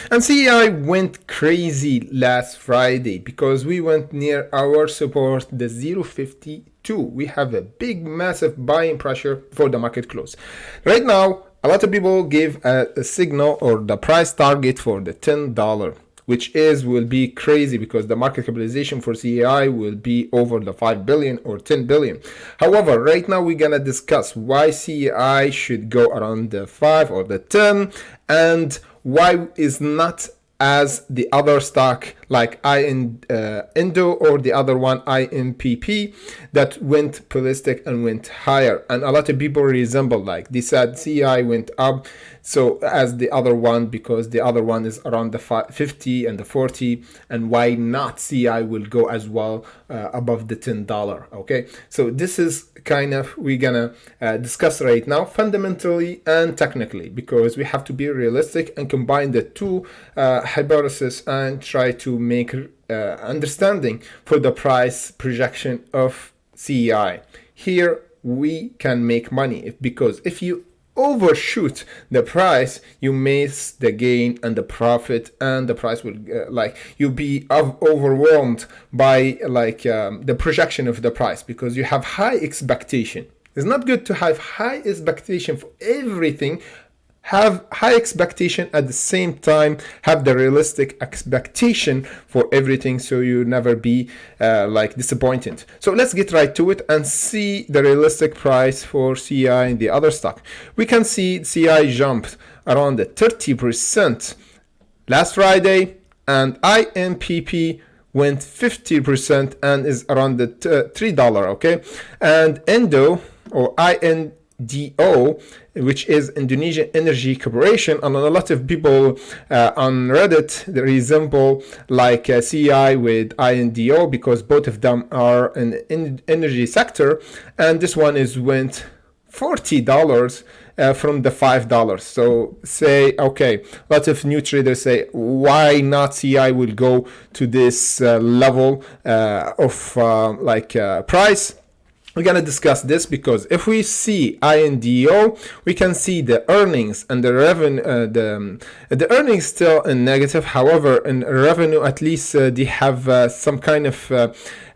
And CEI went crazy last Friday because we went near our support, the 0.52. We have a big, massive buying pressure for the market close. Right now, a lot of people give a signal or the price target for the $10. Which will be crazy because the market capitalization for CEI will be over the 5 billion or 10 billion. However, right now we're gonna discuss why CEI should go around the 5 or the 10 and why is not as the other stock like INDO or the other one IMPP that went ballistic and went higher. And a lot of people resemble, like they said CEI went up so as the other one because the other one is around the 50 and the 40, and why not CEI will go as well above the $10. Okay, so this is kind of we're gonna discuss right now fundamentally and technically, because we have to be realistic and combine the two hypotheses and try to make understanding for the price projection of CEI. Here we can make money because if you overshoot the price, you miss the gain and the profit, and the price will you'll be overwhelmed by the projection of the price because you have high expectation. It's not good to have high expectation for everything. Have high expectation at the same time, have the realistic expectation for everything, so you never be disappointed. So let's get right to it and see the realistic price for CEI and the other stock. We can see CEI jumped around the 30% last Friday, and IMPP went 50% and is around the $3. Okay, and INDO or INDO, which is Indonesian Energy Corporation, and a lot of people on Reddit they resemble CEI with INDO because both of them are in energy sector, and this one went $40 from the $5. So say, okay, lots of new traders say, why not CEI will go to this level of price? We're gonna discuss this because if we see INDO, we can see the earnings and the revenue. The earnings still in negative. However, in revenue, at least they have some kind of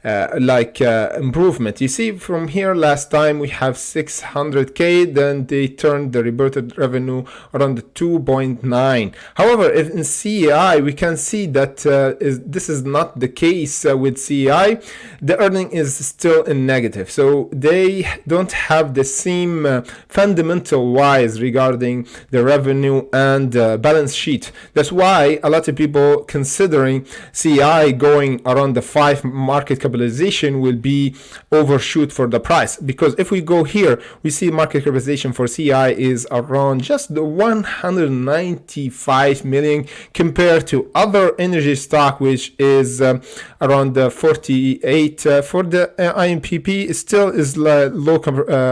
improvement. You see from here, last time we have 600k, then they turned the reported revenue around the 2.9. However, if in CEI we can see that this is not the case with CEI. The earning is still in negative, so they don't have the same fundamental wise regarding the revenue and balance sheet. That's why a lot of people considering CEI going around the 5 market capitalization will be overshoot for the price, because if we go here we see market capitalization for CEI is around just the 195 million compared to other energy stock which is around the 48. For the IMPP still is low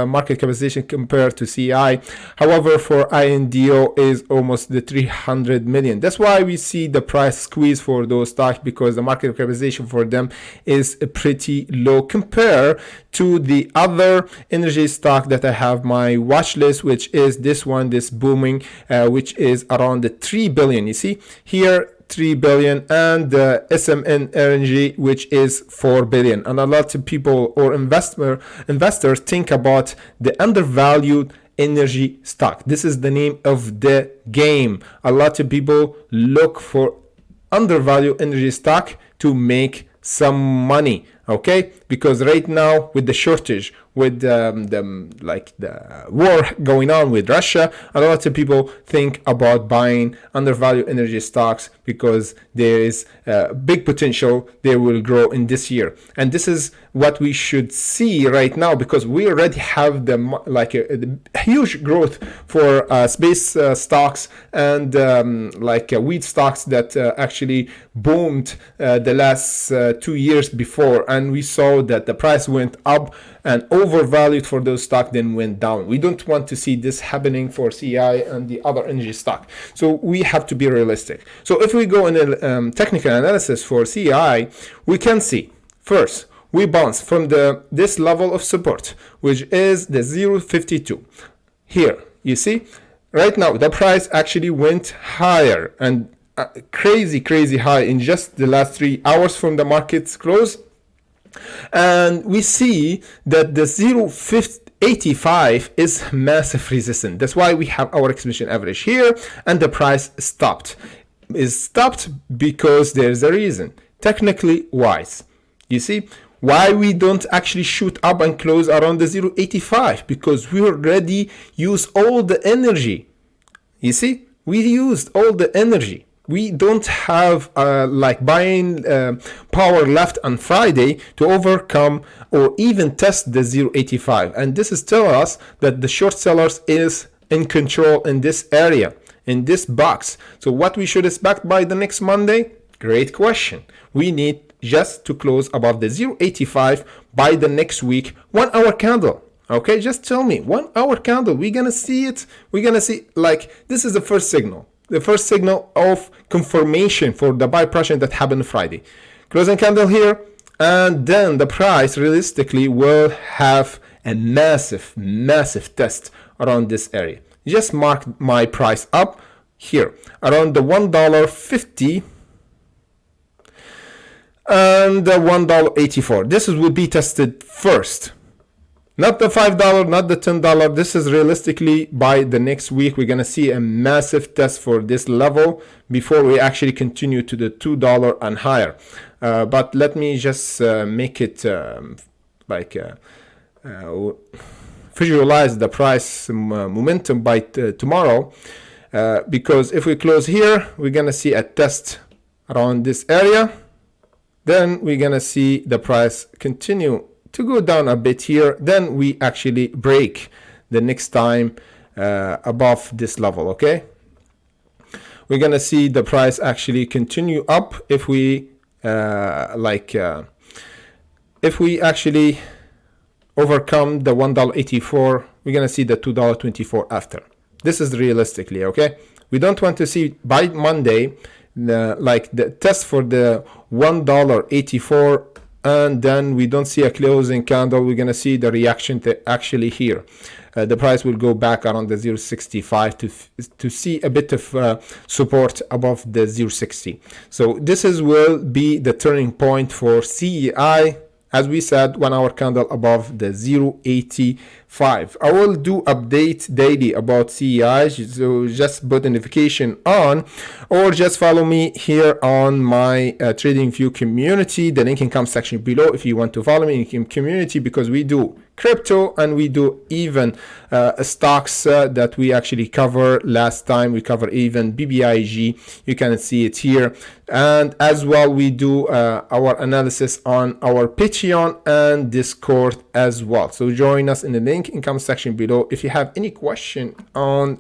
market capitalization compared to CEI. However, for INDO is almost the 300 million. That's why we see the price squeeze for those stocks, because the market capitalization for them is pretty low compared to the other energy stock that I have my watch list, which is this one, this booming, which is around the 3 billion. You see here 3 billion, and SMN LNG, which is 4 billion. And a lot of people or investors think about the undervalued energy stock. This is the name of the game. A lot of people look for undervalued energy stock to make some money. Okay, because right now with the shortage, with the war going on with Russia, a lot of people think about buying undervalued energy stocks because there is big potential they will grow in this year. And this is what we should see right now, because we already have the a huge growth for space stocks and wheat stocks that actually boomed the last 2 years before, and we saw that the price went up and overvalued for those stocks, then went down. We don't want to see this happening for CEI and the other energy stock. So we have to be realistic. So if we go in a technical analysis for CEI, we can see first we bounce from this level of support, which is the 0.52. Here you see right now the price actually went higher, and crazy high in just the last 3 hours from the market's close. And we see that the 0.85 is massive resistance. That's why we have our exponential average here, and the price stopped. It stopped because there's a reason, technically wise. You see why we don't actually shoot up and close around the 0.85? Because we already used all the energy. You see, we used all the energy. We don't have like buying power left on Friday to overcome or even test the 0.85. And this is telling us that the short sellers is in control in this area, in this box. So what we should expect by the next Monday? Great question. We need just to close above the 0.85 by the next week, 1 hour candle. Okay, just tell me, 1 hour candle, we're gonna see it. We're gonna see, like, this is the first signal. The first signal of confirmation for the buy pressure that happened Friday. Closing candle here, and then the price realistically will have a massive test around this area. Just mark my price up here around the $1.50 and the $1.84. This will be tested first. Not the $5, not the $10. This is realistically by the next week. We're going to see a massive test for this level before we actually continue to the $2 and higher. But let me just make it visualize the price momentum by tomorrow. Because if we close here, we're going to see a test around this area. Then we're going to see the price continue to go down a bit here. Then we actually break the next time above this level. Okay, we're gonna see the price actually continue up if we if we actually overcome the $1.84. We're gonna see the $2.24 after. This is realistically, okay. We don't want to see by Monday the test for the $1.84 and then we don't see a closing candle. We're gonna see the reaction to actually here. The price will go back around the 0.65 to see a bit of support above the 0.60. So this will be the turning point for CEI. As we said, 1 hour candle above the 0.85. I will do update daily about CEI, so just put a notification on or just follow me here on my TradingView community. The link in comment section below if you want to follow me in community, because we do crypto and we do even stocks that we actually cover last time. We cover even BBIG. You can see it here. And as well, we do our analysis on our Patreon and Discord as well. So join us in the link in comment section below. If you have any question on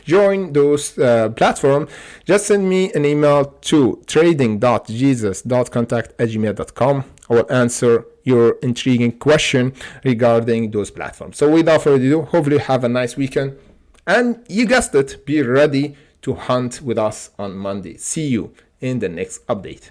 join those platform, just send me an email to trading.jesus.contact@gmail.com. I will answer your intriguing question regarding those platforms. So without further ado, hopefully you have a nice weekend. And you guessed it, be ready to hunt with us on Monday. See you in the next update.